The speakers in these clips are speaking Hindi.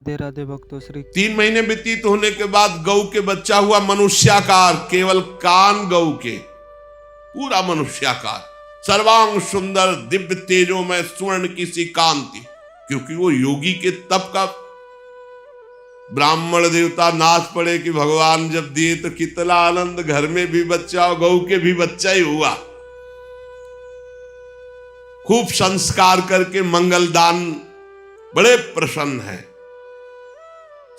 राधे राधे भक्तों श्री। 3 महीने व्यतीत होने के बाद गौ के बच्चा हुआ मनुष्याकार, केवल कान गौ के, पूरा मनुष्याकार, सर्वांग सुंदर, दिव्य तेजों में स्वर्ण की सी कांति, क्योंकि वो योगी के तप का। ब्राह्मण देवता नाच पड़े कि भगवान जब दिए तो कितना आनंद, घर में भी बच्चा और गौ के भी बच्चा ही हुआ। खूब संस्कार करके मंगल दान, बड़े प्रसन्न है।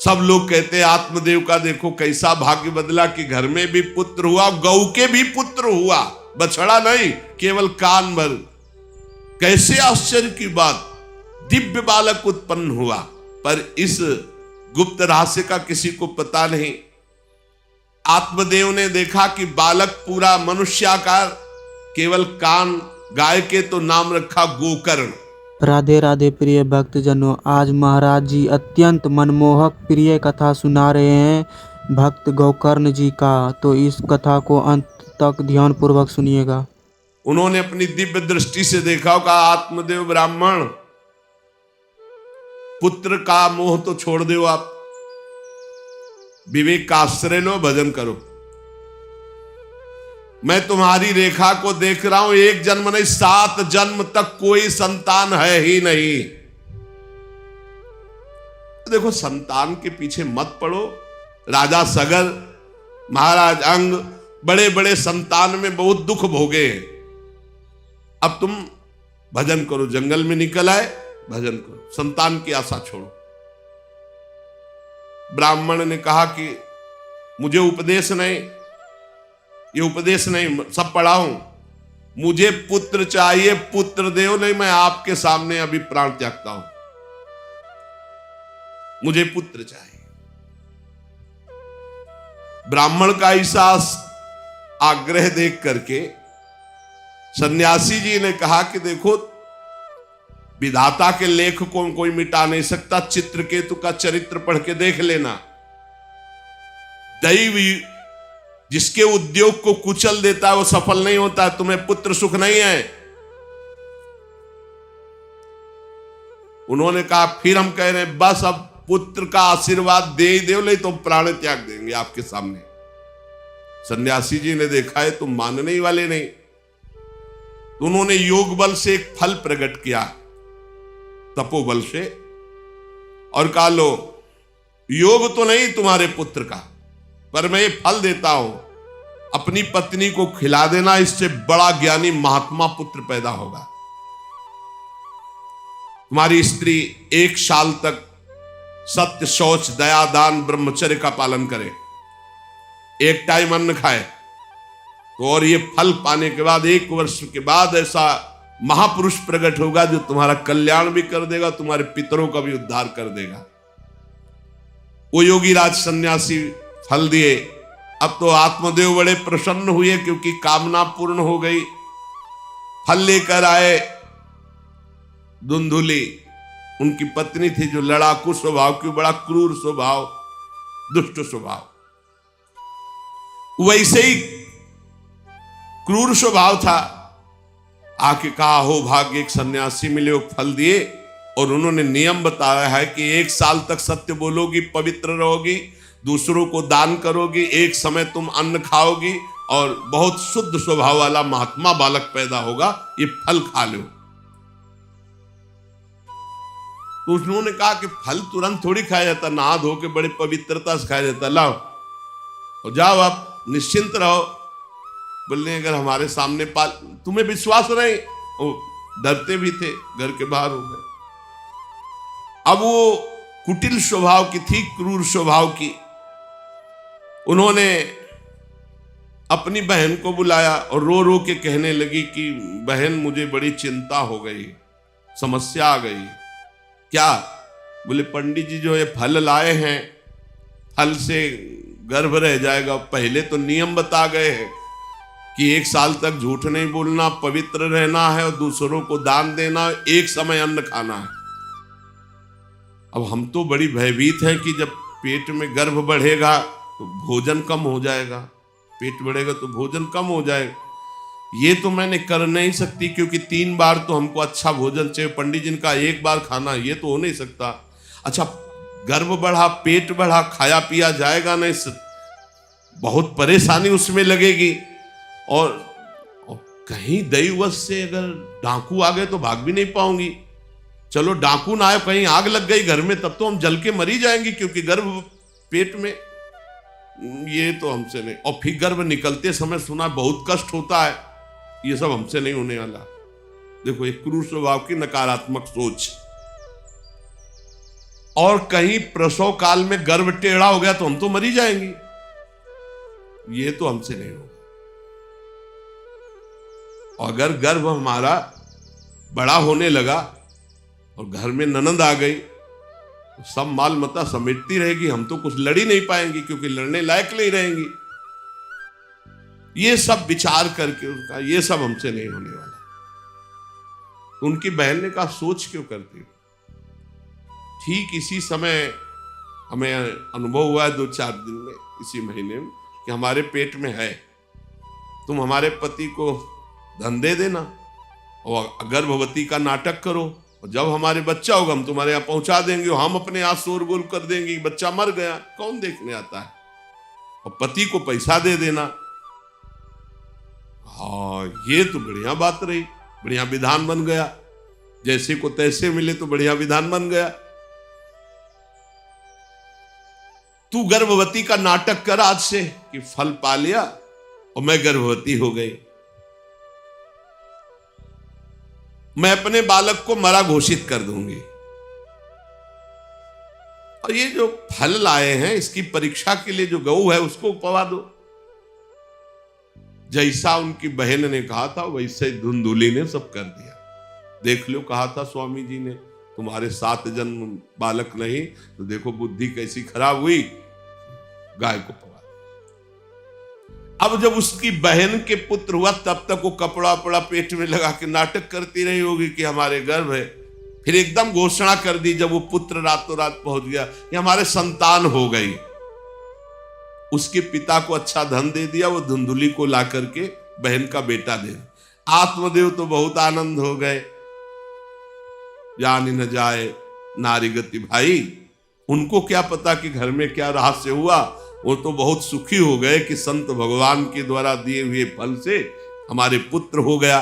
सब लोग कहते हैं आत्मदेव का देखो कैसा भाग्य बदला कि घर में भी पुत्र हुआ, गौ के भी पुत्र हुआ, बछड़ा नहीं, केवल कान भर। कैसे आश्चर्य की बात, दिव्य बालक उत्पन्न हुआ। पर इस गुप्त रहस्य का किसी को पता नहीं। आत्मदेव ने देखा कि बालक पूरा मनुष्याकार, केवल कान, गाय के तो नाम रखा गोकर्ण। राधे राधे प्रिय भक्तजनों, आज महाराज जी अत्यंत मनमोहक प्रिय कथा सुना रहे हैं भक्त गोकर्ण जी का, तो इस कथा को अंत तक ध्यान पूर्वक सुनिएगा। उन्होंने अपनी दिव्य दृष्टि से देखा होगा, आत्मदेव ब्राह्मण, पुत्र का मोह तो छोड़ दो, आप विवेक का आश्रय लो, भजन करो। मैं तुम्हारी रेखा को देख रहा हूं, एक जन्म नहीं 7 जन्म तक कोई संतान है ही नहीं। देखो, संतान के पीछे मत पड़ो। राजा सगर, महाराज अंग, बड़े बड़े संतान में बहुत दुख भोगे हैं। अब तुम भजन करो, जंगल में निकल आए, भजन करो, संतान की आशा छोड़ो। ब्राह्मण ने कहा कि मुझे उपदेश नहीं, ये उपदेश नहीं, सब पढ़ा हूं, मुझे पुत्र चाहिए, पुत्र देव, नहीं मैं आपके सामने अभी प्राण त्यागता हूं, मुझे पुत्र चाहिए। ब्राह्मण का ऐसा आग्रह देख करके सन्यासी जी ने कहा कि देखो, विधाता के लेख को कोई मिटा नहीं सकता, चित्रकेतु का चरित्र पढ़ के देख लेना। दैव जिसके उद्योग को कुचल देता है वो सफल नहीं होता है। तुम्हें पुत्र सुख नहीं है। उन्होंने कहा फिर हम कह रहे हैं बस अब पुत्र का आशीर्वाद दे ही दो, नहीं तो प्राण त्याग देंगे आपके सामने। सन्यासी जी ने देखा है तुम मानने ही वाले नहीं, तो उन्होंने योग बल से एक फल प्रकट किया, तपोबल से, और कहा लो, योग तो नहीं तुम्हारे पुत्र का, पर मैं ये फल देता हूं, अपनी पत्नी को खिला देना, इससे बड़ा ज्ञानी महात्मा पुत्र पैदा होगा। तुम्हारी स्त्री 1 साल तक सत्य, शौच, दया, दान, ब्रह्मचर्य का पालन करे, 1 टाइम अन्न खाए, तो और ये फल पाने के बाद 1 वर्ष के बाद ऐसा महापुरुष प्रकट होगा जो तुम्हारा कल्याण भी कर देगा, तुम्हारे पितरों का भी उद्धार कर देगा। वो योगीराज सन्यासी फल दिए। अब तो आत्मदेव बड़े प्रसन्न हुए क्योंकि कामना पूर्ण हो गई। फल लेकर आए धुंधुली, उनकी पत्नी थी जो लड़ाकू स्वभाव की, बड़ा क्रूर स्वभाव, दुष्ट स्वभाव, वैसे ही क्रूर स्वभाव था। आके कहा हो भाग्य, एक सन्यासी मिले, वो फल दिए, और उन्होंने नियम बताया है कि 1 साल तक सत्य बोलोगी, पवित्र रहोगी, दूसरों को दान करोगी, एक समय तुम अन्न खाओगी, और बहुत शुद्ध स्वभाव वाला महात्मा बालक पैदा होगा, ये फल खा लो। तो उन्होंने कहा कि फल तुरंत थोड़ी खाया जाता, नहा धो के बड़े पवित्रता से खाया जाता, लाओ और जाओ, आप निश्चिंत रहो। बोलने अगर हमारे सामने पाल, तुम्हें विश्वास नहीं, वो डरते भी थे, घर के बाहर हो गए। अब वो कुटिल स्वभाव की थी, क्रूर स्वभाव की। उन्होंने अपनी बहन को बुलाया और रो रो के कहने लगी कि बहन मुझे बड़ी चिंता हो गई, समस्या आ गई। क्या? बोले पंडित जी जो ये फल लाए हैं, फल से गर्भ रह जाएगा। पहले तो नियम बता गए हैं कि 1 साल तक झूठ नहीं बोलना, पवित्र रहना है, और दूसरों को दान देना, एक समय अन्न खाना है। अब हम तो बड़ी भयभीत हैं कि जब पेट में गर्भ बढ़ेगा तो भोजन कम हो जाएगा, पेट बढ़ेगा तो भोजन कम हो जाएगा। ये तो मैंने कर नहीं सकती क्योंकि 3 बार तो हमको अच्छा भोजन चाहिए, पंडित जी का 1 बार खाना, ये तो हो नहीं सकता। अच्छा गर्भ बढ़ा, पेट बढ़ा, खाया पिया जाएगा नहीं, बहुत परेशानी उसमें लगेगी। और कहीं दैववश से अगर डाकू आ गए तो भाग भी नहीं पाऊंगी। चलो डाकू ना आए, कहीं आग लग गई घर में, तब तो हम जल के मरी जाएंगी, क्योंकि गर्भ पेट में, ये तो हमसे नहीं। और फिर गर्भ निकलते समय सुना बहुत कष्ट होता है, ये सब हमसे नहीं होने वाला। देखो एक क्रूर स्वभाव की नकारात्मक सोच। और कहीं प्रसव काल में गर्भ टेढ़ा हो गया तो हम तो मरी जाएंगी, ये तो हमसे नहीं होगा। अगर गर्भ हमारा बड़ा होने लगा और घर में ननंद आ गई तो सब माल मता समेटती रहेगी, हम तो कुछ लड़ ही नहीं पाएंगी, क्योंकि लड़ने लायक नहीं रहेंगी। ये सब विचार करके उनका, ये सब हमसे नहीं होने वाला। तो उनकी बहन ने कहा सोच क्यों करती हो? ठीक इसी समय हमें अनुभव हुआ है 2-4 दिन में, इसी महीने में, कि हमारे पेट में है, तुम हमारे पति को धन दे देना और गर्भवती का नाटक करो, और जब हमारे बच्चा होगा हम तुम्हारे यहाँ पहुंचा देंगे, और हम अपने यहाँ शोरगुल कर देंगे कि बच्चा मर गया, कौन देखने आता है, और पति को पैसा दे देना। हाँ ये तो बढ़िया बात रही, बढ़िया विधान बन गया, जैसे को तैसे मिले तो बढ़िया विधान बन गया। तू गर्भवती का नाटक कर आज से कि फल पा लिया और मैं गर्भवती हो गई, मैं अपने बालक को मरा घोषित कर दूंगी, और ये जो फल लाए हैं इसकी परीक्षा के लिए जो गऊ है उसको पवा दो। जैसा उनकी बहन ने कहा था वैसे धुंधुली ने सब कर दिया। देख लो, कहा था स्वामी जी ने तुम्हारे 7 जन्म बालक नहीं, तो देखो बुद्धि कैसी खराब हुई, गाय को पवा। अब जब उसकी बहन के पुत्र हुआ तब तक वो कपड़ा वपड़ा पेट में लगा के नाटक करती रही होगी कि हमारे गर्भ है। फिर एकदम घोषणा कर दी जब वो पुत्र रातों रात पहुंच गया कि हमारे संतान हो गई। उसके पिता को अच्छा धन दे दिया, वो धुंधुली को ला करके बहन का बेटा दे। आत्मदेव तो बहुत आनंद हो गए, जानी न जाए नारी गति भाई, उनको क्या पता कि घर में क्या रहस्य हुआ। वो तो बहुत सुखी हो गए कि संत भगवान के द्वारा दिए हुए फल से हमारे पुत्र हो गया।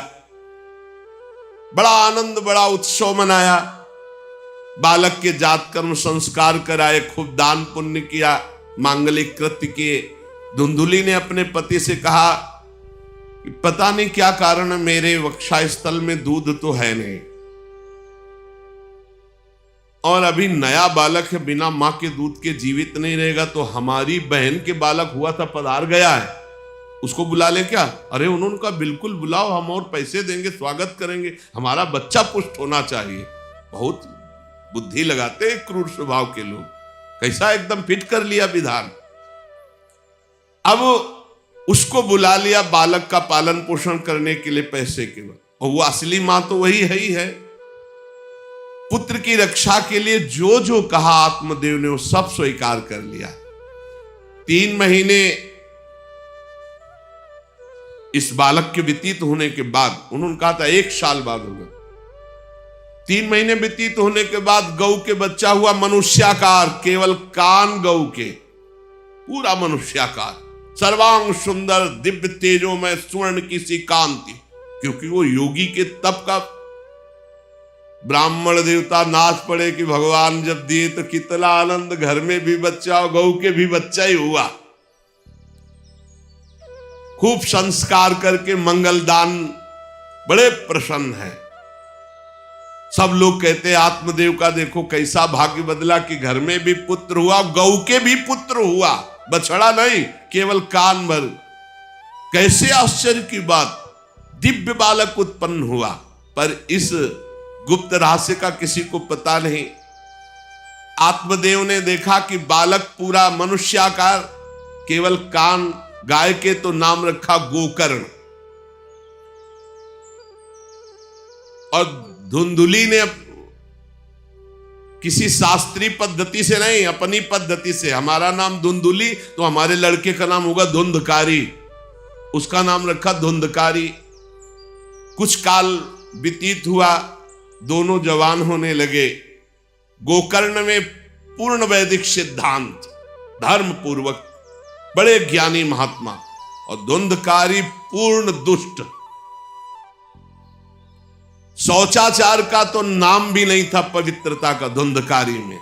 बड़ा आनंद, बड़ा उत्सव मनाया, बालक के जात कर्म संस्कार कराए, खूब दान पुण्य किया, मांगलिक कृत्य किए। धुंधुली ने अपने पति से कहा कि पता नहीं क्या कारण मेरे वक्षस्थल में दूध तो है नहीं, और अभी नया बालक है, बिना मां के दूध के जीवित नहीं रहेगा, तो हमारी बहन के बालक हुआ था पधार गया है, उसको बुला ले क्या? अरे उन्होंने कहा बिल्कुल बुलाओ, हम और पैसे देंगे, स्वागत करेंगे, हमारा बच्चा पुष्ट होना चाहिए। बहुत बुद्धि लगाते हैं क्रूर स्वभाव के लोग, कैसा एकदम फिट कर लिया विधान। अब उसको बुला लिया बालक का पालन पोषण करने के लिए पैसे के बाद, और वो असली मां तो वही है ही है। पुत्र की रक्षा के लिए जो जो कहा आत्मदेव ने वो सब स्वीकार कर लिया। 3 महीने इस बालक के व्यतीत होने के बाद, उन्होंने कहा था 1 साल बाद होगा, 3 महीने व्यतीत होने के बाद गौ के बच्चा हुआ मनुष्याकार, केवल कान गौ के, पूरा मनुष्याकार, सर्वांग सुंदर, दिव्य तेजों में स्वर्ण की सी कांति, क्योंकि वो योगी के तप का। ब्राह्मण देवता नाच पड़े कि भगवान जब दिए तो कितना आनंद, घर में भी बच्चा और गौ के भी बच्चा ही हुआ। खूब संस्कार करके मंगलदान, बड़े प्रसन्न है। सब लोग कहते हैं आत्मदेव का देखो कैसा भाग्य बदला कि घर में भी पुत्र हुआ, गौ के भी पुत्र हुआ, बछड़ा नहीं, केवल कान भर। कैसे आश्चर्य की बात, दिव्य बालक उत्पन्न हुआ। पर इस गुप्त रहस्य का किसी को पता नहीं। आत्मदेव ने देखा कि बालक पूरा मनुष्याकार, केवल कान गाय के, तो नाम रखा गोकर्ण। और धुंधुली ने किसी शास्त्रीय पद्धति से नहीं, अपनी पद्धति से, हमारा नाम धुंधुली तो हमारे लड़के का नाम होगा धुंधकारी, उसका नाम रखा धुंधकारी। कुछ काल व्यतीत हुआ, दोनों जवान होने लगे। गोकर्ण में पूर्ण वैदिक सिद्धांत, धर्म पूर्वक, बड़े ज्ञानी महात्मा, और धुंधकारी पूर्ण दुष्ट। शौचाचार का तो नाम भी नहीं था पवित्रता का धुंधकारी में।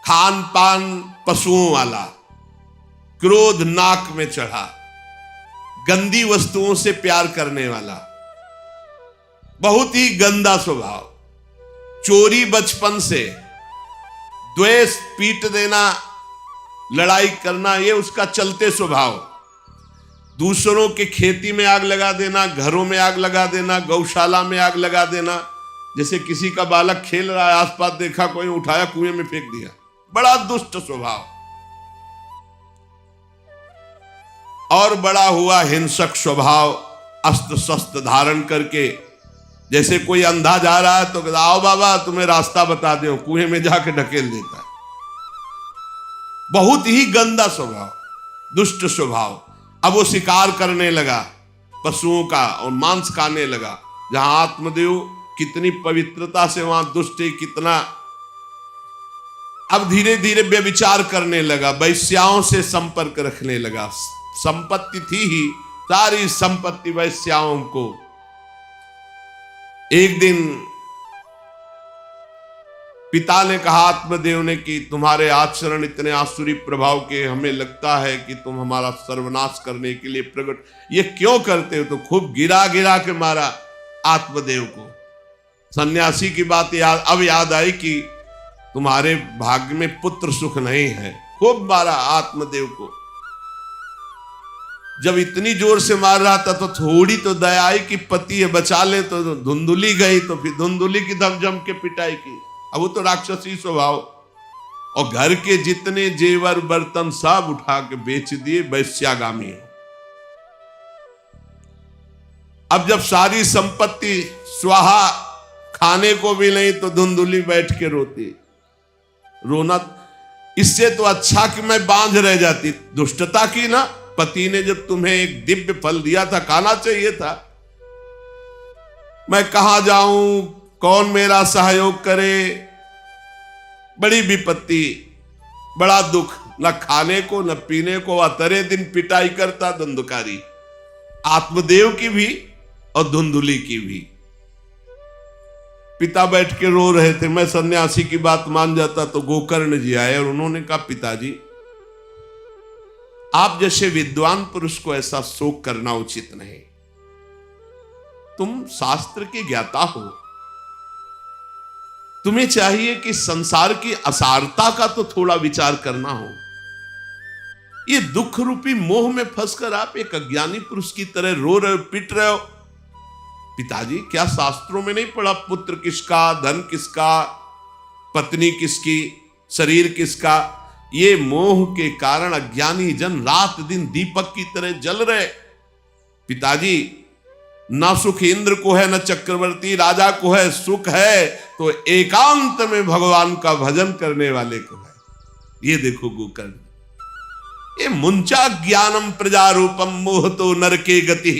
खान पान पशुओं वाला, क्रोध नाक में चढ़ा, गंदी वस्तुओं से प्यार करने वाला, बहुत ही गंदा स्वभाव, चोरी बचपन से, द्वेष, पीट देना, लड़ाई करना, ये उसका चलते स्वभाव। दूसरों के खेती में आग लगा देना, घरों में आग लगा देना, गौशाला में आग लगा देना। जैसे किसी का बालक खेल रहा है, आसपास देखा कोई, उठाया कुएं में फेंक दिया। बड़ा दुष्ट स्वभाव। और बड़ा हुआ हिंसक स्वभाव, अस्त्र शस्त्र धारण करके, जैसे कोई अंधा जा रहा है तो आओ बाबा तुम्हें रास्ता बता दो, कुएं में जाके ढकेल देता है। बहुत ही गंदा स्वभाव, दुष्ट स्वभाव। अब वो शिकार करने लगा पशुओं का और मांस खाने लगा। जहां आत्मदेव कितनी पवित्रता से, वहां दुष्ट कितना। अब धीरे धीरे व्यभिचार करने लगा, वैश्याओं से संपर्क रखने लगा। संपत्ति थी ही, सारी संपत्ति वैश्याओं को। एक दिन पिता ने कहा आत्मदेव ने कि तुम्हारे आचरण इतने आसुरी प्रभाव के, हमें लगता है कि तुम हमारा सर्वनाश करने के लिए प्रकट, ये क्यों करते हो? तो खूब गिरा गिरा के मारा आत्मदेव को। सन्यासी की बात अब याद आई कि तुम्हारे भाग्य में पुत्र सुख नहीं है। खूब मारा आत्मदेव को। जब इतनी जोर से मार रहा था तो थोड़ी तो दया आई कि पति है, बचा ले। तो धुंधुली गई, तो फिर धुंधुली की दम जम के पिटाई की। अब वो तो राक्षसी स्वभाव, और घर के जितने जेवर बर्तन सब उठा के बेच दिए, वैश्यागामी। अब जब सारी संपत्ति स्वाहा, खाने को भी नहीं, तो धुंधुली बैठ के रोती। रोना इससे तो अच्छा कि मैं बांझ रह जाती। दुष्टता की ना, पति ने जब तुम्हें एक दिव्य फल दिया था, खाना चाहिए था। मैं कहां जाऊं, कौन मेरा सहयोग करे? बड़ी विपत्ति, बड़ा दुख, न खाने को न पीने को। अतरे दिन पिटाई करता धुंधकारी, आत्मदेव की भी और धुंधुली की भी। पिता बैठ के रो रहे थे। मैं सन्यासी की बात मान जाता तो गोकर्ण जी आए और उन्होंने कहा पिताजी, आप जैसे विद्वान पुरुष को ऐसा शोक करना उचित नहीं। तुम शास्त्र के ज्ञाता हो, तुम्हें चाहिए कि संसार की असारता का तो थोड़ा विचार करना हो। ये दुख रूपी मोह में फंसकर आप एक अज्ञानी पुरुष की तरह रो रहे हो, पिट रहे हो। पिताजी, क्या शास्त्रों में नहीं पढ़ा पुत्र किसका, धन किसका, पत्नी किसकी, शरीर किसका? ये मोह के कारण अज्ञानी जन रात दिन दीपक की तरह जल रहे। पिताजी, ना सुख इंद्र को है, ना चक्रवर्ती राजा को है। सुख है तो एकांत में भगवान का भजन करने वाले को है। ये देखो गोकर्ण, ये मुंचा ज्ञानम प्रजारूपम मोह तो नरके गति।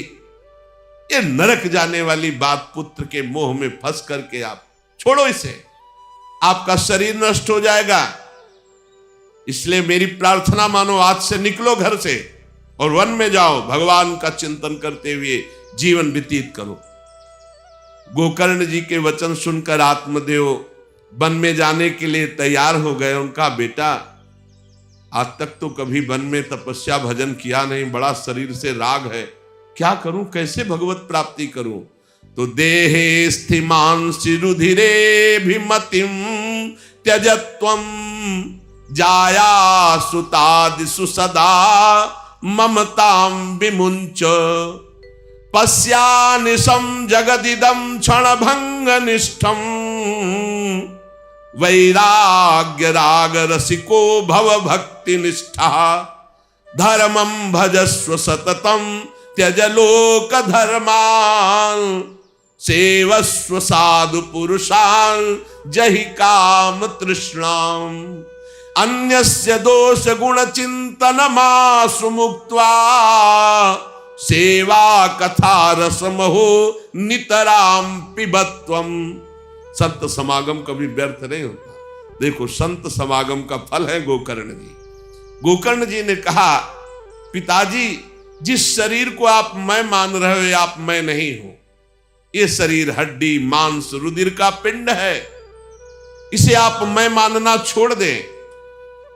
ये नरक जाने वाली बात, पुत्र के मोह में फंस करके आप छोड़ो इसे, आपका शरीर नष्ट हो जाएगा। इसलिए मेरी प्रार्थना मानो, आज से निकलो घर से और वन में जाओ, भगवान का चिंतन करते हुए जीवन व्यतीत करो। गोकर्ण जी के वचन सुनकर आत्मदेव वन में जाने के लिए तैयार हो गए। उनका बेटा, आज तक तो कभी वन में तपस्या भजन किया नहीं, बड़ा शरीर से राग है, क्या करूं, कैसे भगवत प्राप्ति करूं? तो देहे स्थिमांसि रुधिरे भिमतिम त्यजत्वम जाया सुतादिषु सदा ममतां विमुंच पश्यानिशं जगदिदं क्षणभंगनिष्ठं वैराग्य राग रसिको भव भक्ति निष्ठा धर्मं भजस्व सततं त्यज लोक धर्मान् सेवस्व साधु पुरुषान् जहि काम तृष्णाम् अन्यस्य दोष गुण चिंतनमासु मुक्त्वा सेवा कथा रसमहो नितराम पिबत्वम संत समागम कभी व्यर्थ नहीं होता। देखो, संत समागम का फल है गोकर्ण जी। गोकर्ण जी ने कहा, पिताजी, जिस शरीर को आप मैं मान रहे हो, ये आप मैं नहीं हूं। ये शरीर हड्डी मांस रुधिर का पिंड है, इसे आप मैं मानना छोड़ दें।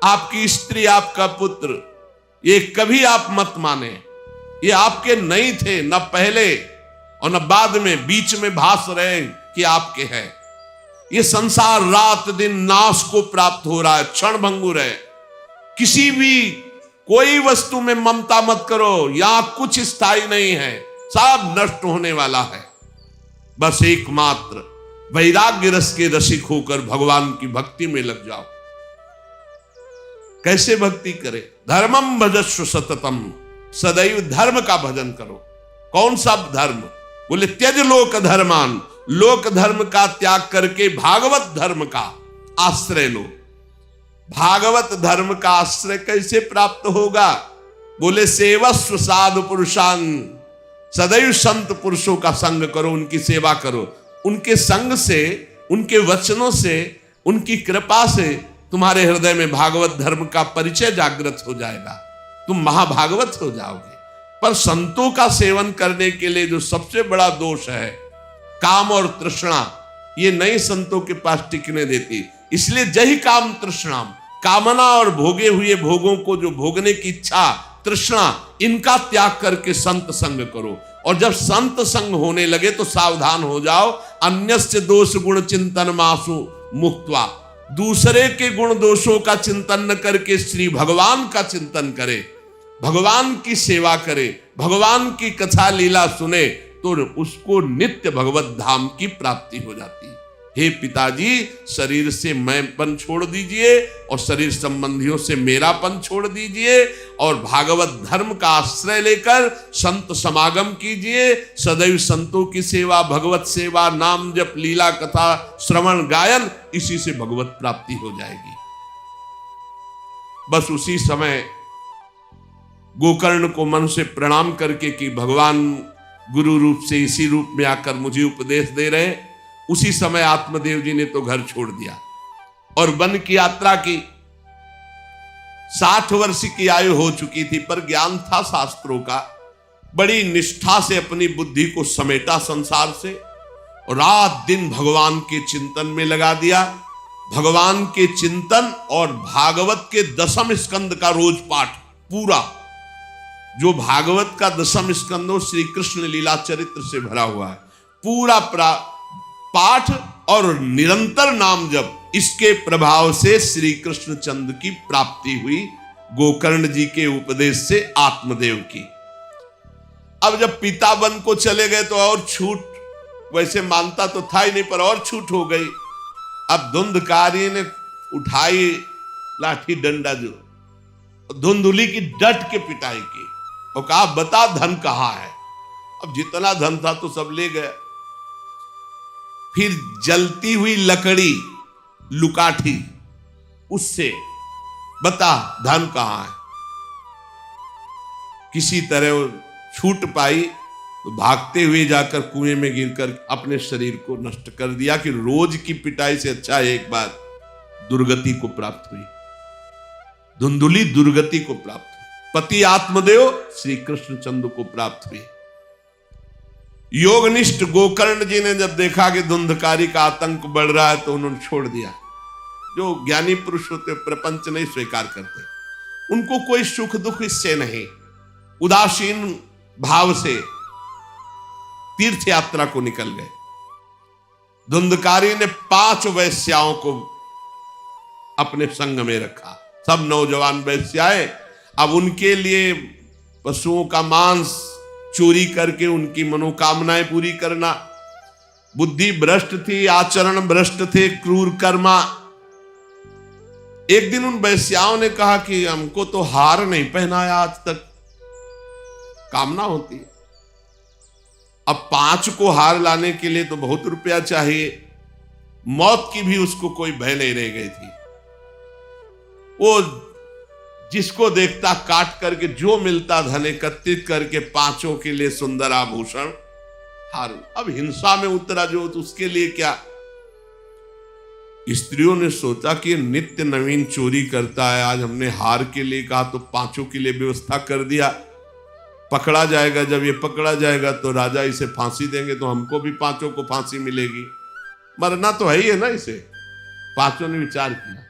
आपकी स्त्री, आपका पुत्र, ये कभी आप मत माने। ये आपके नहीं थे, न पहले और न बाद में, बीच में भास रहे कि आपके हैं। ये संसार रात दिन नाश को प्राप्त हो रहा है, क्षण भंगुर है। किसी भी कोई वस्तु में ममता मत करो, यहां कुछ स्थायी नहीं है, सब नष्ट होने वाला है। बस एकमात्र वैराग्य रस के रसिक होकर भगवान की भक्ति में लग जाओ। कैसे भक्ति करे? धर्मम भजस्व सततम, सदैव धर्म का भजन करो। कौन सा धर्म? बोले त्यज लोक धर्मान, लोक धर्म का त्याग करके भागवत धर्म का आश्रय लो। भागवत धर्म का आश्रय कैसे प्राप्त होगा? बोले सेवस्व साधु पुरुषान, सदैव संत पुरुषों का संग करो, उनकी सेवा करो। उनके संग से, उनके वचनों से, उनकी कृपा से तुम्हारे हृदय में भागवत धर्म का परिचय जागृत हो जाएगा, तुम महाभागवत हो जाओगे। पर संतों का सेवन करने के लिए जो सबसे बड़ा दोष है, काम और तृष्णा, ये नए संतों के पास टिकने देती। इसलिए जही काम तृष्णा, कामना और भोगे हुए भोगों को जो भोगने की इच्छा, तृष्णा, इनका त्याग करके संत संग करो। और जब संत संग होने लगे तो सावधान हो जाओ, अन्यस्य दोष गुण चिंतन मासु मुक्त्वा, दूसरे के गुण दोषों का चिंतन न करके श्री भगवान का चिंतन करे, भगवान की सेवा करे, भगवान की कथा लीला सुने, तो उसको नित्य भगवत धाम की प्राप्ति हो जाती है। हे पिताजी, शरीर से मैंपन छोड़ दीजिए और शरीर संबंधियों से मेरापन छोड़ दीजिए और भागवत धर्म का आश्रय लेकर संत समागम कीजिए। सदैव संतों की सेवा, भगवत सेवा, नाम जप, लीला कथा, श्रवण गायन, इसी से भगवत प्राप्ति हो जाएगी। बस उसी समय गोकर्ण को मन से प्रणाम करके कि भगवान गुरु रूप से इसी रूप में आकर मुझे उपदेश दे रहे, उसी समय आत्मदेव जी ने तो घर छोड़ दिया और वन की यात्रा की। 60 वर्ष की आयु हो चुकी थी, पर ज्ञान था शास्त्रों का। बड़ी निष्ठा से अपनी बुद्धि को समेटा संसार से और रात दिन भगवान के चिंतन में लगा दिया। भगवान के चिंतन और भागवत के 10वें स्कंद का रोज पाठ, पूरा जो भागवत का 10वां स्कंद श्री कृष्ण लीला चरित्र से भरा हुआ है, पूरा पाठ और निरंतर नाम जप, इसके प्रभाव से श्री कृष्ण चंद्र की प्राप्ति हुई गोकर्ण जी के उपदेश से आत्मदेव की। अब जब पिता वन को चले गए तो और छूट, वैसे मानता तो था ही नहीं, पर और छूट हो गई। अब धुंधकारी ने उठाई लाठी डंडा, जो धुंधुली की डट के पिटाई की और कहा, बता धन कहाँ है? अब जितना धन था तो सब ले गया। फिर जलती हुई लकड़ी, लुकाठी, उससे बता धन कहां है? किसी तरह छूट पाई तो भागते हुए जाकर कुएं में गिरकर अपने शरीर को नष्ट कर दिया कि रोज की पिटाई से अच्छा एक बार दुर्गति को प्राप्त हुई। धुंधुली दुर्गति को प्राप्त हुई, पति आत्मदेव श्री कृष्ण चंद्र को प्राप्त हुई। योगनिष्ठ गोकर्ण जी ने जब देखा कि धुंधकारी का आतंक बढ़ रहा है तो उन्होंने छोड़ दिया। जो ज्ञानी पुरुष होते प्रपंच नहीं स्वीकार करते, उनको कोई सुख दुख इससे नहीं, उदासीन भाव से तीर्थ यात्रा को निकल गए। धुंधकारी ने 5 वैश्याओं को अपने संग में रखा, सब नौजवान वैश्याएं। अब उनके लिए पशुओं का मांस चोरी करके उनकी मनोकामनाएं पूरी करना। बुद्धि भ्रष्ट थी, आचरण भ्रष्ट थे, क्रूर कर्मा। एक दिन उन वैश्याओं ने कहा कि हमको तो हार नहीं पहनाया आज तक, कामना होती। अब 5 को हार लाने के लिए तो बहुत रुपया चाहिए। मौत की भी उसको कोई भय नहीं रह गई थी। वो जिसको देखता काट करके जो मिलता धन एकत्रित करके 5 के लिए सुंदर आभूषण हार। अब हिंसा में उतरा जो, तो उसके लिए क्या, स्त्रियों ने सोचा कि ये नित्य नवीन चोरी करता है, आज हमने हार के लिए कहा तो पांचों के लिए व्यवस्था कर दिया, पकड़ा जाएगा, जब ये पकड़ा जाएगा तो राजा इसे फांसी देंगे, तो हमको भी पांचों को फांसी मिलेगी, मरना तो है ही है ना इसे। पांचों ने विचार किया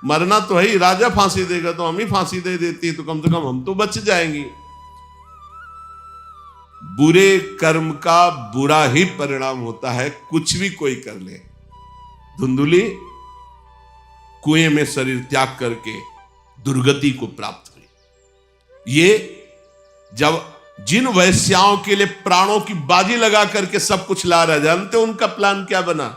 मरना तो है ही, राजा फांसी देगा तो हम ही फांसी दे देती है, तो कम से कम हम तो बच जाएंगी। बुरे कर्म का बुरा ही परिणाम होता है, कुछ भी कोई कर ले। धुंधुली कुएं में शरीर त्याग करके दुर्गति को प्राप्त हुई। ये जब जिन वैश्याओं के लिए प्राणों की बाजी लगा करके सब कुछ ला रहा है, जानते उनका प्लान क्या बना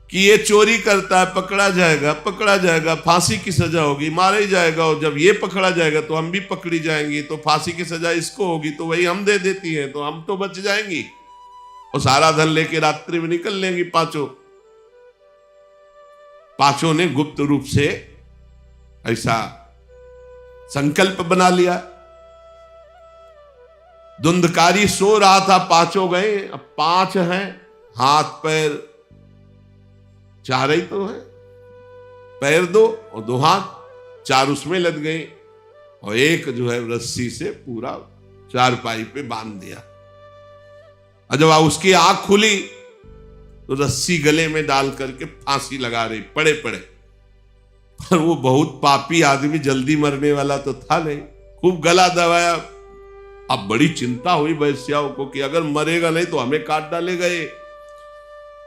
कि ये चोरी करता है, पकड़ा जाएगा, फांसी की सजा होगी, मारा ही जाएगा, और जब ये पकड़ा जाएगा तो हम भी पकड़ी जाएंगी, तो फांसी की सजा इसको होगी, तो वही हम दे देती हैं, तो हम तो बच जाएंगी और सारा धन लेके रात्रि में निकल लेंगी पांचों ने गुप्त रूप से ऐसा संकल्प बना लिया। धुंधकारी सो रहा था, पांचों गए, अब पांच हैं, हाथ पैर चार ही तो है, पैर दो और दो हाथ, चार उसमें लग गए और एक जो है रस्सी से पूरा चारपाई पे बांध दिया। और जब उसकी आंख खुली तो रस्सी गले में डाल करके फांसी लगा रही पड़े पर वो बहुत पापी आदमी, जल्दी मरने वाला तो था नहीं, खूब गला दबाया। अब बड़ी चिंता हुई वैश्याओं को कि अगर मरेगा नहीं तो हमें काट डालेगा ये।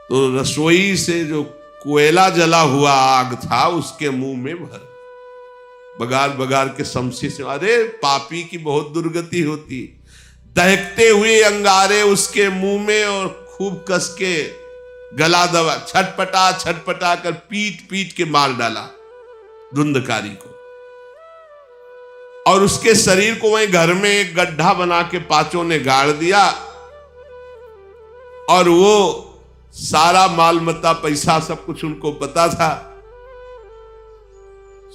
तो रसोई से जो कोयला जला हुआ आग था उसके मुंह में भर, बगार बगार के शमशी से, अरे पापी की बहुत दुर्गति होती, दहकते हुए अंगारे उसके मुंह में और खूब कस के गला दबा, छटपटा कर पीट पीट के मार डाला धुंधकारी को। और उसके शरीर को वहीं घर में एक गड्ढा बना के पांचों ने गाड़ दिया, और वो सारा माल मत्ता पैसा सब कुछ उनको पता था।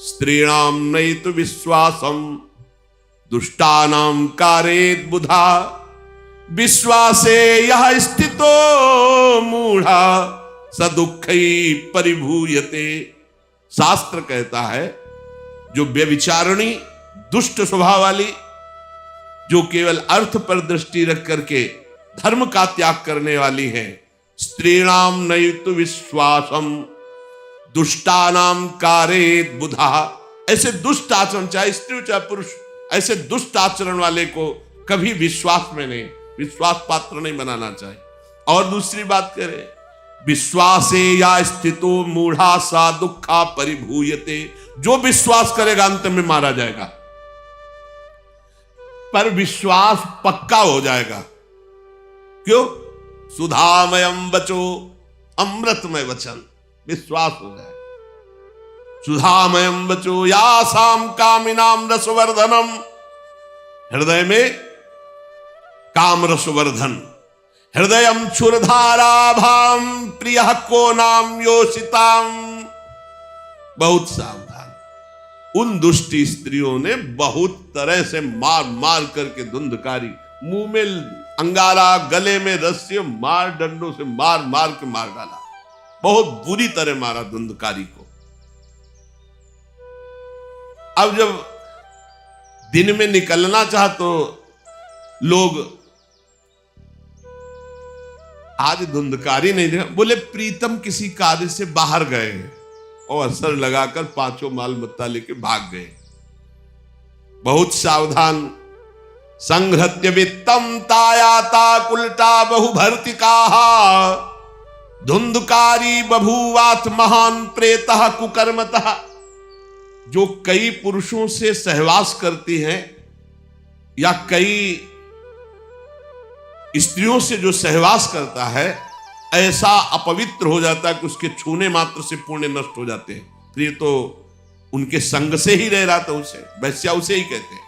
स्त्रीणाम नैतु विश्वासम दुष्टानाम कारेत बुधा, विश्वासे यह स्थितो मूढ़ा स दुःखी परिभूयते। शास्त्र कहता है जो व्यभिचारिणी दुष्ट स्वभाव वाली, जो केवल अर्थ पर दृष्टि रख करके धर्म का त्याग करने वाली है, स्त्रीणाम नैतु विश्वासम दुष्टानाम कारेत बुधा, ऐसे दुष्ट आचरण, चाहे स्त्री चाहे पुरुष, ऐसे दुष्ट आचरण वाले को कभी विश्वास में नहीं, विश्वास पात्र नहीं बनाना चाहिए। और दूसरी बात करें, विश्वासे या स्थितो मूढ़ा सा दुखा परिभूयते, जो विश्वास करेगा अंत में मारा जाएगा, पर विश्वास पक्का हो जाएगा। क्यों? सुधामयम बचो, अमृतमय वचन, विश्वास हो जाए। सुधामयम बचो यासाम कामिनाम रसवर्धनम, हृदय में काम रसवर्धन, हृदयम क्षुरधाराभाम प्रिय को नाम योषिताम। बहुत सावधान। उन दुष्ट स्त्रियों ने बहुत तरह से मार मार करके धुंधकारी, मुंह में अंगारा, गले में रस्सी, मार डंडों से मार मार के मार डाला, बहुत बुरी तरह मारा धुंधकारी को। अब जब दिन में निकलना चाहा तो लोग, आज धुंधकारी नहीं देखा, बोले प्रीतम किसी कार्य से बाहर गए और असर लगाकर पांचों माल मत्ता लेके भाग गए। बहुत सावधान। संघृत्य वित्तम तायाता कुलटा बहु भर्तिका, धुंधकारी बभूवात महान प्रेतः कुकर्मतः। जो कई पुरुषों से सहवास करती हैं या कई स्त्रियों से जो सहवास करता है, ऐसा अपवित्र हो जाता है कि उसके छूने मात्र से पुण्य नष्ट हो जाते हैं। फिर ये तो उनके संग से ही रह रहा था, उसे वैश्या उसे ही कहते हैं।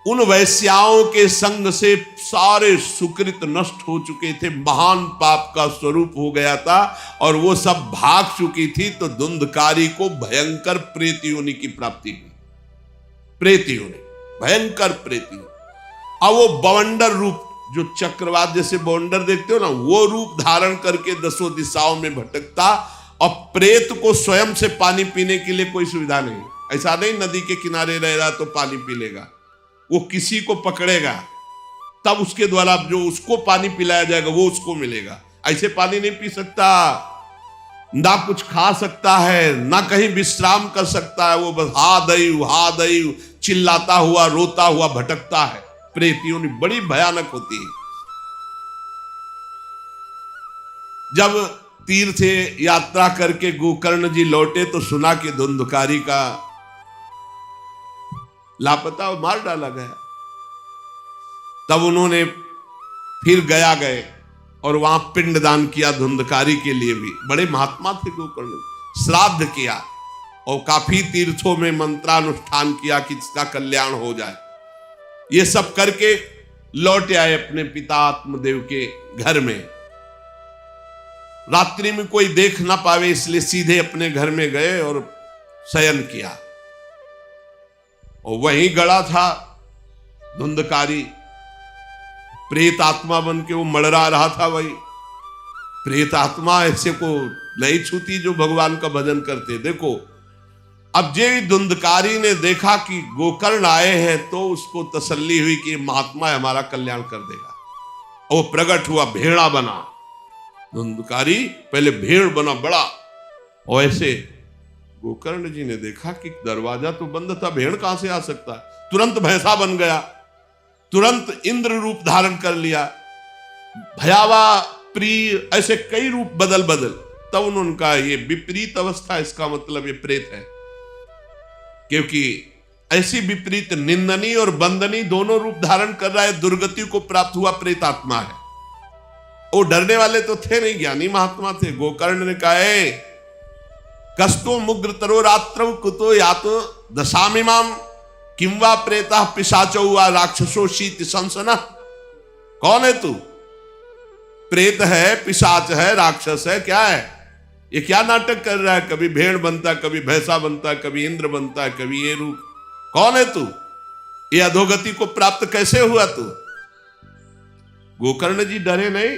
उन वैश्याओं के संग से सारे सुकृत नष्ट हो चुके थे, महान पाप का स्वरूप हो गया था और वो सब भाग चुकी थी। तो धुंधकारी को भयंकर प्रेत योनि की प्राप्ति हुई, प्रेत योनि, भयंकर प्रेत योनि। अब वो बवंडर रूप जो चक्रवात जैसे बौंडर देखते हो ना, वो रूप धारण करके 10 दिशाओं में भटकता, और प्रेत को स्वयं से पानी पीने के लिए कोई सुविधा नहीं। ऐसा नहीं नदी के किनारे रह रहा तो पानी पी लेगा, वो किसी को पकड़ेगा तब उसके द्वारा जो उसको पानी पिलाया जाएगा वो उसको मिलेगा। ऐसे पानी नहीं पी सकता, ना कुछ खा सकता है, ना कहीं विश्राम कर सकता है। वो बस हा दई चिल्लाता हुआ रोता हुआ भटकता है। प्रेत योनि बड़ी भयानक होती है। जब तीर्थ यात्रा करके गोकर्ण जी लौटे तो सुना कि धुंधकारी का लापता और मार डाला गया। तब उन्होंने फिर गए और वहां पिंडदान किया धुंधकारी के लिए भी। बड़े महात्मा थे गोकर्ण, श्राद्ध किया और काफी तीर्थों में मंत्रानुष्ठान किया कि इसका कल्याण हो जाए। ये सब करके लौट आए अपने पिता आत्मदेव के घर में। रात्रि में कोई देख ना पावे इसलिए सीधे अपने घर में गए और शयन किया। और वहीं गड़ा था धुंधकारी, प्रेत आत्मा बन के वो मड़रा रहा था। वही प्रेत आत्मा ऐसे को नहीं छूती जो भगवान का भजन करते। देखो अब जे धुंधकारी ने देखा कि गोकर्ण आए हैं तो उसको तसल्ली हुई कि महात्मा हमारा कल्याण कर देगा। वो प्रकट हुआ, भेड़ा बना। धुंधकारी पहले भेड़ बना बड़ा, और ऐसे गोकर्ण जी ने देखा कि दरवाजा तो बंद था, भेड़ कहां से आ सकता है। तुरंत भैंसा बन गया, तुरंत इंद्र रूप धारण कर लिया, भयावा प्रिय, ऐसे कई रूप बदल। तब उन्होंने कहा ये विपरीत अवस्था, इसका मतलब ये प्रेत है। क्योंकि ऐसी विपरीत निंदनीय और बंदनीय दोनों रूप धारण कर रहा है, दुर्गति को प्राप्त हुआ प्रेत आत्मा है। वो डरने वाले तो थे नहीं, ज्ञानी महात्मा थे। गोकर्ण ने कहा कस्तो मुग्र तरो रात्रौ कुतो यातो दशामिमाम किंवा प्रेता पिशाचो वा राक्षसो शीत संसना। कौन है तू? प्रेत है, पिशाच है, राक्षस है, क्या है ये? क्या नाटक कर रहा है? कभी भेड़ बनता, कभी भैंसा बनता, कभी इंद्र बनता, कभी ये रूप। कौन है तू? ये अधोगति को प्राप्त कैसे हुआ तू? गोकर्ण जी डरे नहीं।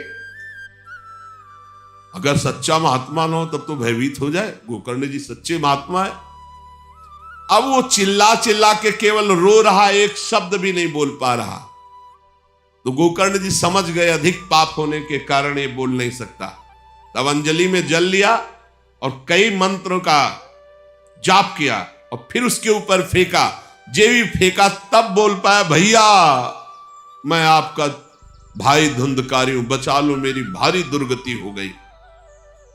अगर सच्चा महात्मा न हो तब तो भयभीत हो जाए। गोकर्ण जी सच्चे महात्मा है। अब वो चिल्ला चिल्ला के केवल रो रहा, एक शब्द भी नहीं बोल पा रहा। तो गोकर्ण जी समझ गए अधिक पाप होने के कारण ये बोल नहीं सकता। तब अंजलि में जल लिया और कई मंत्रों का जाप किया और फिर उसके ऊपर फेंका। जे भी फेंका तब बोल पाया, भैया मैं आपका भाई धुंधकारी हूं, बचा लो, मेरी भारी दुर्गति हो गई।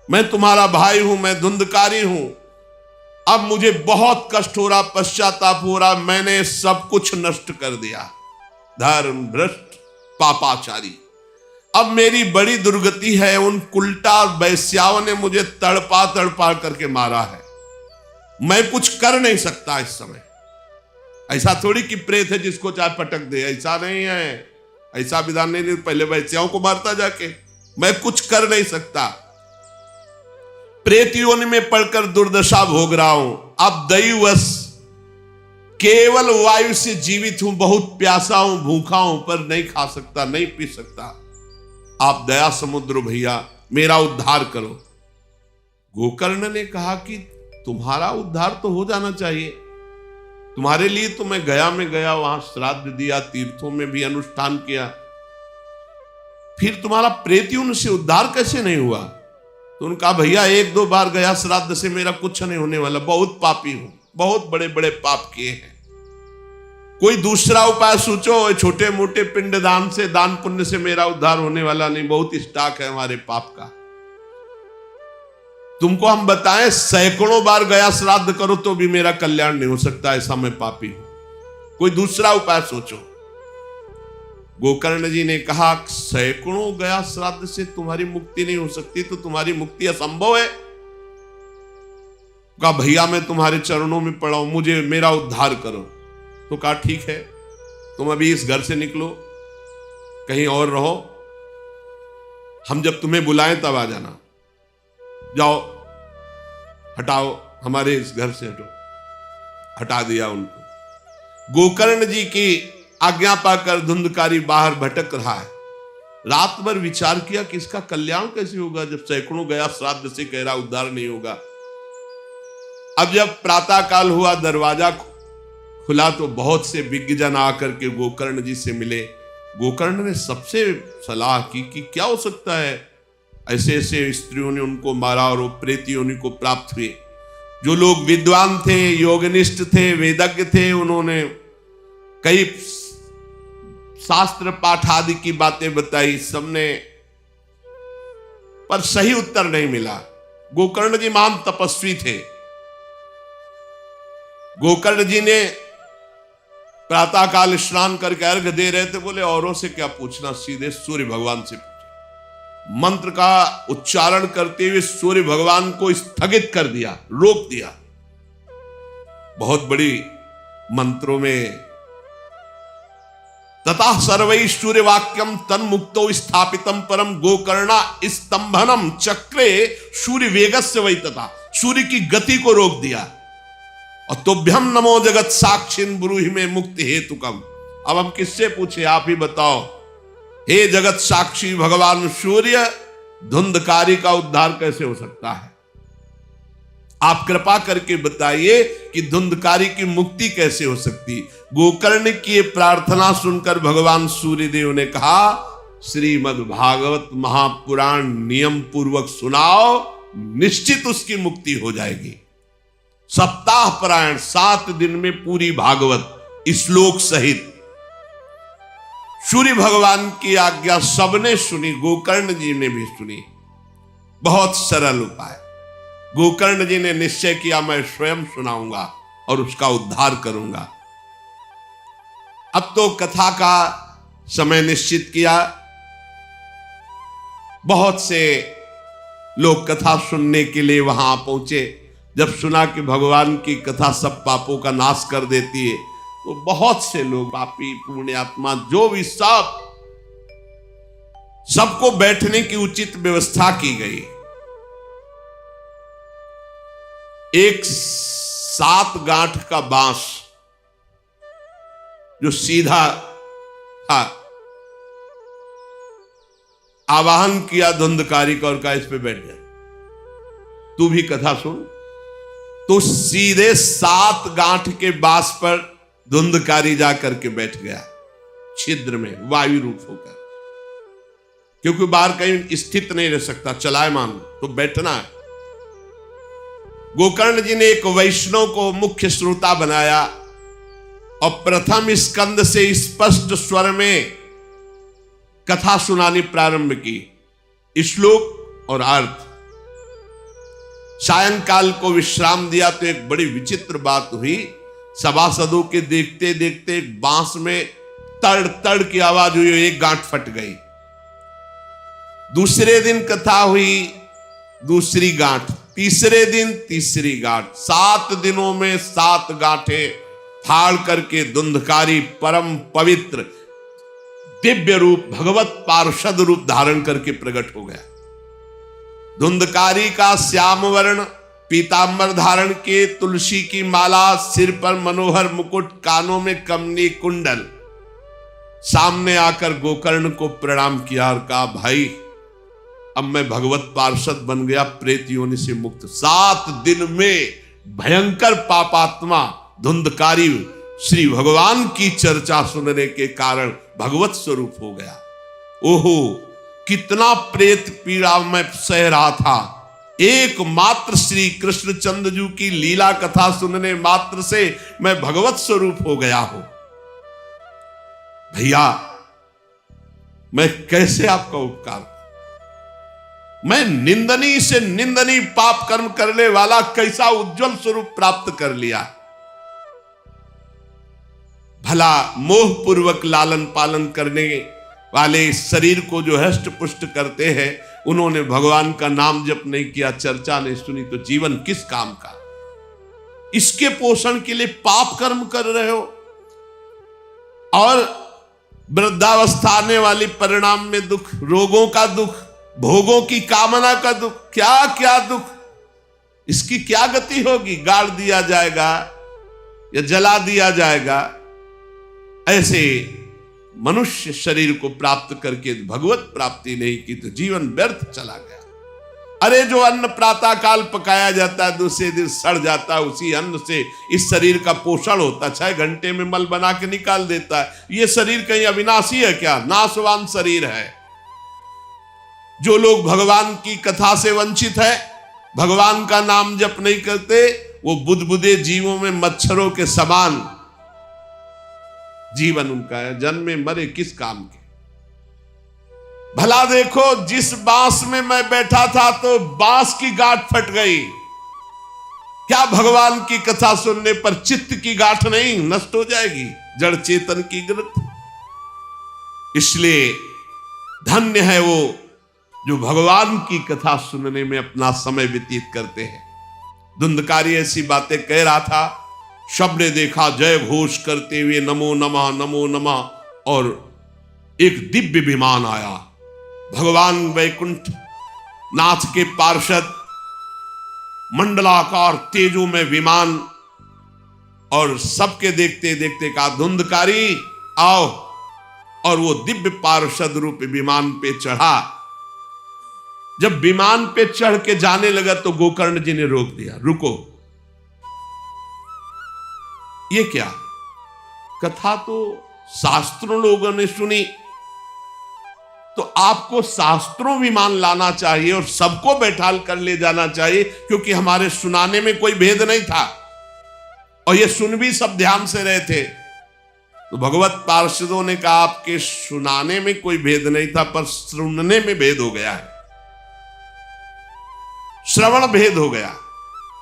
मैं तुम्हारा भाई हूं, मैं धुंधकारी हूं। अब मुझे बहुत कष्ट हो रहा, पश्चाताप हो रहा, मैंने सब कुछ नष्ट कर दिया। धर्म भ्रष्ट पापाचारी, अब मेरी बड़ी दुर्गति है। उन उल्टा वैश्याओं ने मुझे तड़पा तड़पा करके मारा है। मैं कुछ कर नहीं सकता इस समय। ऐसा थोड़ी कि प्रेत है जिसको चाहे पटक दे, ऐसा नहीं है, ऐसा विधान नहीं। पहले वैश्याओं को मारता जाके, मैं कुछ कर नहीं सकता। प्रेत योनि में पड़कर दुर्दशा भोग रहा हूं। अब दैवश केवल वायु से जीवित हूं, बहुत प्यासा हूं, भूखा हूं, पर नहीं खा सकता, नहीं पी सकता। आप दया समुद्र भैया मेरा उद्धार करो। गोकर्ण ने कहा कि तुम्हारा उद्धार तो हो जाना चाहिए। तुम्हारे लिए तो मैं गया में गया, वहां श्राद्ध दिया, तीर्थों में भी अनुष्ठान किया, फिर तुम्हारा प्रेत योनि से उद्धार कैसे नहीं हुआ? तो उनका भैया 1-2 बार गया श्राद्ध से, मेरा कुछ नहीं होने वाला, बहुत पापी हूं, बहुत बड़े बड़े पाप किए हैं। कोई दूसरा उपाय सोचो। छोटे मोटे पिंडदान से, दान पुण्य से मेरा उद्धार होने वाला नहीं, बहुत स्टॉक है हमारे पाप का। तुमको हम बताएं, सैकड़ों बार गया श्राद्ध करो तो भी मेरा कल्याण नहीं हो सकता, ऐसा मैं पापी हूं। कोई दूसरा उपाय सोचो। गोकर्ण जी ने कहा सैकड़ों गया श्राद्ध से तुम्हारी मुक्ति नहीं हो सकती, तो तुम्हारी मुक्ति असंभव है। कहा भैया मैं तुम्हारे चरणों में पड़ा हूं, मुझे मेरा उद्धार करो। तो कहा ठीक है, तुम अभी इस घर से निकलो, कहीं और रहो, हम जब तुम्हें बुलाएं तब आ जाना। जाओ, हटाओ, हमारे इस घर से हटो। हटा दिया उनको। गोकर्ण जी की आज्ञा पाकर धुंधकारी बाहर भटक रहा है। रात भर विचार किया कि इसका कल्याण कैसे होगा, जब सैकड़ों गया श्राद्ध से कह रहा उद्धार नहीं होगा। अब जब प्रातः काल हुआ, दरवाजा खुला तो बहुत से विज्ञजन आकर के गोकर्ण जी से मिले। गोकर्ण ने सबसे सलाह की कि क्या हो सकता है, ऐसे ऐसे स्त्रियों ने उनको मारा और वो प्रेत योनि को प्राप्त हुए। जो लोग विद्वान थे, योगनिष्ठ थे, वेदज्ञ थे, उन्होंने कई शास्त्र पाठ आदि की बातें बताई सबने, पर सही उत्तर नहीं मिला। गोकर्ण जी महान तपस्वी थे। गोकर्ण जी ने प्रातःकाल स्नान करके अर्घ दे रहे थे, बोले औरों से क्या पूछना, सीधे सूर्य भगवान से पूछे। मंत्र का उच्चारण करते हुए सूर्य भगवान को स्थगित कर दिया, रोक दिया। बहुत बड़ी मंत्रों में तथा सर्वै सूर्य वाक्यम तन्मुक्तो स्थापितम परम गोकर्णा स्तंभनम चक्रे सूर्य वेगस्य वै, तथा सूर्य की गति को रोक दिया। और तुभ्यम नमो जगत साक्षिन ब्रूहि में मुक्ति हेतुकम। अब हम किससे पूछे, आप ही बताओ। हे जगत साक्षी भगवान सूर्य, धुंधकारी का उद्धार कैसे हो सकता है? आप कृपा करके बताइए कि धुंधकारी की मुक्ति कैसे हो सकती। गोकर्ण की प्रार्थना सुनकर भगवान सूर्यदेव ने कहा, श्रीमद् भागवत महापुराण नियम पूर्वक सुनाओ, निश्चित उसकी मुक्ति हो जाएगी। सप्ताह पारायण 7 दिन में पूरी भागवत श्लोक सहित। सूर्य भगवान की आज्ञा सबने सुनी, गोकर्ण जी ने भी सुनी। बहुत सरल उपाय। गोकर्ण जी ने निश्चय किया, मैं स्वयं सुनाऊंगा और उसका उद्धार करूंगा। अब तो कथा का समय निश्चित किया। बहुत से लोग कथा सुनने के लिए वहां पहुंचे। जब सुना कि भगवान की कथा सब पापों का नाश कर देती है, तो बहुत से लोग, पापी पुण्यात्मा जो भी, सबको बैठने की उचित व्यवस्था की गई। एक 7 गांठ का बांस जो सीधा था, आवाहन किया धुंधकारी का और कहा, इस पे बैठ जा, तू भी कथा सुन। तो सीधे 7 गांठ के बांस पर धुंधकारी जाकर के बैठ गया, छिद्र में वायु रूप होकर, क्योंकि बाहर कहीं स्थित नहीं रह सकता, चलायमान तो बैठना है। गोकर्ण जी ने एक वैष्णव को मुख्य श्रोता बनाया और प्रथम स्कंद से स्पष्ट स्वर में कथा सुनानी प्रारंभ की, श्लोक और अर्थ। सायंकाल को विश्राम दिया तो एक बड़ी विचित्र बात हुई। सभासदों के देखते देखते एक बांस में तड़ तड़ की आवाज हुई, एक गांठ फट गई। दूसरे दिन कथा हुई, दूसरी गांठ, तीसरे दिन तीसरी गांठ। 7 दिनों में 7 गांठें फाड़ करके धुंधकारी परम पवित्र दिव्य रूप, भगवत पार्षद रूप धारण करके प्रकट हो गया। धुंधकारी का श्याम वर्ण पीतांबर धारण के, तुलसी की माला, सिर पर मनोहर मुकुट, कानों में कमनी कुंडल, सामने आकर गोकर्ण को प्रणाम किया और कहा, भाई अब मैं भगवत पार्षद बन गया, प्रेत योनि से मुक्त। 7 दिन में भयंकर पापात्मा धुंधकारी श्री भगवान की चर्चा सुनने के कारण भगवत स्वरूप हो गया। ओहो, कितना प्रेत पीड़ा मैं सह रहा था, एकमात्र श्री कृष्णचंद्र जी की लीला कथा सुनने मात्र से मैं भगवत स्वरूप हो गया हूं। भैया, मैं कैसे आपका उपकार, मैं निंदनीय से निंदनीय पाप कर्म करने वाला कैसा उज्जवल स्वरूप प्राप्त कर लिया। भला मोह पूर्वक लालन पालन करने वाले शरीर को जो हष्ट पुष्ट करते हैं, उन्होंने भगवान का नाम जप नहीं किया, चर्चा नहीं सुनी, तो जीवन किस काम का? इसके पोषण के लिए पाप कर्म कर रहे हो और वृद्धावस्था आने वाली परिणाम में दुख, रोगों का दुख, भोगों की कामना का दुख, क्या क्या दुख, इसकी क्या गति होगी? गाड़ दिया जाएगा या जला दिया जाएगा। ऐसे मनुष्य शरीर को प्राप्त करके भगवत प्राप्ति नहीं की तो जीवन व्यर्थ चला गया। अरे जो अन्न प्रातः काल पकाया जाता है दूसरे दिन सड़ जाता है, उसी अन्न से इस शरीर का पोषण होता है, 6 घंटे में मल बना के निकाल देता है। ये शरीर कहीं अविनाशी है क्या? नाशवान शरीर है। जो लोग भगवान की कथा से वंचित है, भगवान का नाम जप नहीं करते, वो बुदबुदे जीवों में मच्छरों के समान जीवन उनका है। जन्मे मरे किस काम के? भला देखो, जिस बांस में मैं बैठा था तो बांस की गांठ फट गई, क्या भगवान की कथा सुनने पर चित्त की गांठ नहीं नष्ट हो जाएगी? जड़ चेतन की ग्रंथ। इसलिए धन्य है वो जो भगवान की कथा सुनने में अपना समय व्यतीत करते हैं। धुंधकारी ऐसी बातें कह रहा था, सबने देखा जय घोष करते हुए नमो नमः नमो नमः, और एक दिव्य विमान आया। भगवान वैकुंठ नाथ के पार्षद मंडलाकार तेजों में विमान, और सबके देखते देखते कहा धुंधकारी आओ, और वो दिव्य पार्षद रूप विमान पे चढ़ा। जब विमान पे चढ़ के जाने लगा तो गोकर्ण जी ने रोक दिया, रुको, ये क्या? कथा तो शास्त्रों लोगों ने सुनी, तो आपको शास्त्रों विमान लाना चाहिए और सबको बैठाल कर ले जाना चाहिए, क्योंकि हमारे सुनाने में कोई भेद नहीं था और ये सुन भी सब ध्यान से रहे थे। तो भगवत पार्षदों ने कहा आपके सुनाने में कोई भेद नहीं था, पर सुनने में भेद हो गया है, श्रवण भेद हो गया।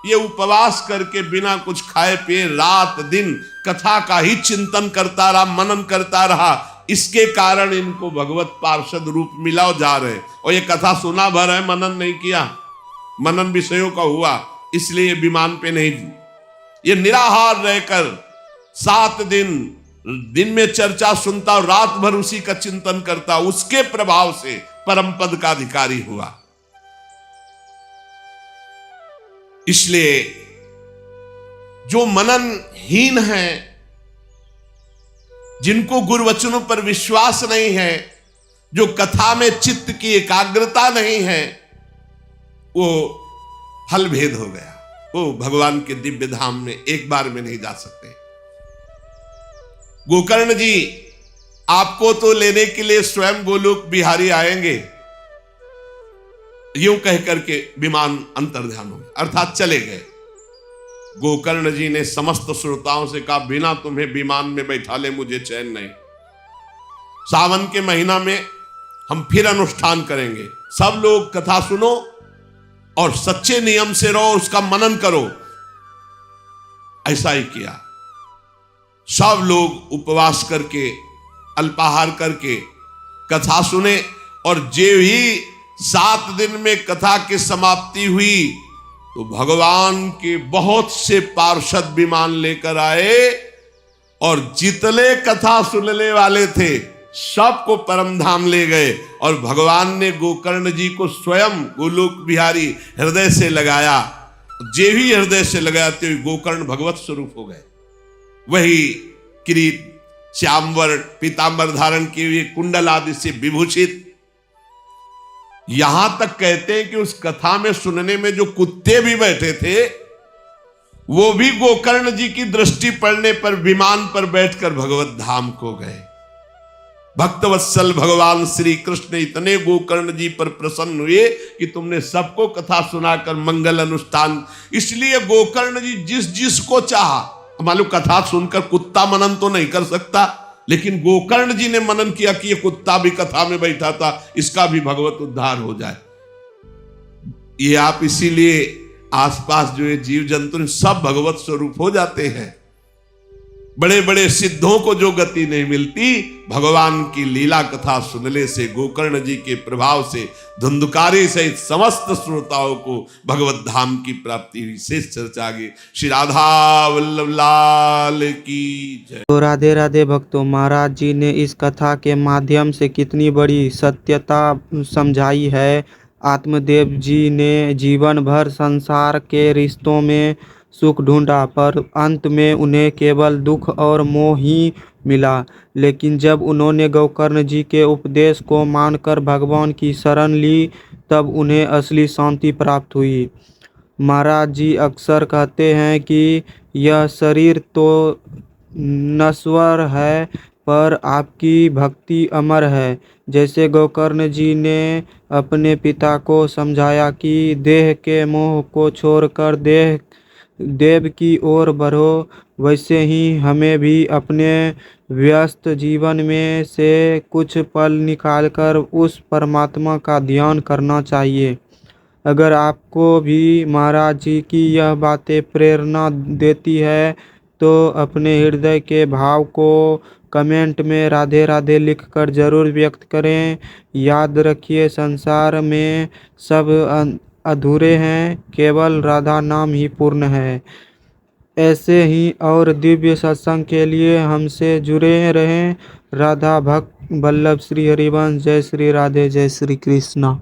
ये उपवास करके बिना कुछ खाए पिए रात दिन कथा का ही चिंतन करता रहा, मनन करता रहा, इसके कारण इनको भगवत पार्षद रूप मिला जा रहे। और ये कथा सुना भर है, मनन नहीं किया, मनन विषयों का हुआ, इसलिए विमान पे नहीं। ये निराहार रहकर 7 दिन में चर्चा सुनता और रात भर उसी का चिंतन करता, उसके प्रभाव से परम पद का अधिकारी हुआ। इसलिए जो मननहीन है, जिनको गुरुवचनों पर विश्वास नहीं है, जो कथा में चित्त की एकाग्रता नहीं है, वो फल भेद हो गया। वो भगवान के दिव्य धाम में एक बार में नहीं जा सकते। गोकर्ण जी आपको तो लेने के लिए स्वयं गोलोक बिहारी आएंगे, यूं कह करके विमान अंतर्ध्यान हो गया, अर्थात चले गए। गोकर्ण जी ने समस्त श्रोताओं से कहा बिना तुम्हें विमान में बैठा ले मुझे चैन नहीं। सावन के महीना में हम फिर अनुष्ठान करेंगे, सब लोग कथा सुनो और सच्चे नियम से रहो, उसका मनन करो। ऐसा ही किया, सब लोग उपवास करके अल्पाहार करके कथा सुने, और जे ही 7 दिन में कथा की समाप्ति हुई तो भगवान के बहुत से पार्षद विमान लेकर आए, और जितने कथा सुनने वाले थे सबको परम धाम ले गए। और भगवान ने गोकर्ण जी को स्वयं गोलोक बिहारी हृदय से लगाया। जे भी हृदय से लगाया तो गोकर्ण भगवत स्वरूप हो गए। वही किरीट श्यामवर्ण पीतांबर धारण किए हुए, कुंडल आदि से विभूषित। यहां तक कहते हैं कि उस कथा में सुनने में जो कुत्ते भी बैठे थे, वो भी गोकर्ण जी की दृष्टि पड़ने पर विमान पर बैठकर भगवत धाम को गए। भक्तवत्सल भगवान श्री कृष्ण इतने गोकर्ण जी पर प्रसन्न हुए कि तुमने सबको कथा सुनाकर मंगल अनुष्ठान। इसलिए गोकर्ण जी जिस जिसको चाहा, मालूम कथा सुनकर कुत्ता मनन तो नहीं कर सकता, लेकिन गोकर्ण जी ने मनन किया कि ये कुत्ता भी कथा में बैठा था, इसका भी भगवत उद्धार हो जाए। ये आप इसीलिए आसपास जो ये जीव जंतु सब भगवत स्वरूप हो जाते हैं। बड़े बड़े सिद्धों को जो गति नहीं मिलती, भगवान की लीला कथा सुनने से, गोकर्ण जी के प्रभाव से धुंधकारी सहित समस्त श्रोताओं को भगवत धाम की प्राप्ति हुई। शेष चर्चा आगे। श्री राधा वल्लभ लाल की जय। तो राधे राधे भक्तों, महाराज जी ने इस कथा के माध्यम से कितनी बड़ी सत्यता समझाई है। आत्मदेव जी ने जीवन भर संसार के रिश्तों में सुख ढूंढा, पर अंत में उन्हें केवल दुख और मोह ही मिला। लेकिन जब उन्होंने गोकर्ण जी के उपदेश को मानकर भगवान की शरण ली, तब उन्हें असली शांति प्राप्त हुई। महाराज जी अक्सर कहते हैं कि यह शरीर तो नश्वर है, पर आपकी भक्ति अमर है। जैसे गोकर्ण जी ने अपने पिता को समझाया कि देह के मोह को छोड़कर देव की ओर बढ़ो, वैसे ही हमें भी अपने व्यस्त जीवन में से कुछ पल निकालकर उस परमात्मा का ध्यान करना चाहिए। अगर आपको भी महाराज जी की यह बातें प्रेरणा देती है, तो अपने हृदय के भाव को कमेंट में राधे राधे लिखकर जरूर व्यक्त करें। याद रखिए, संसार में सब अधूरे हैं, केवल राधा नाम ही पूर्ण है। ऐसे ही और दिव्य सत्संग के लिए हमसे जुड़े रहें। राधा भक्त वल्लभ श्री हरिवंश। जय श्री राधे, जय श्री कृष्णा।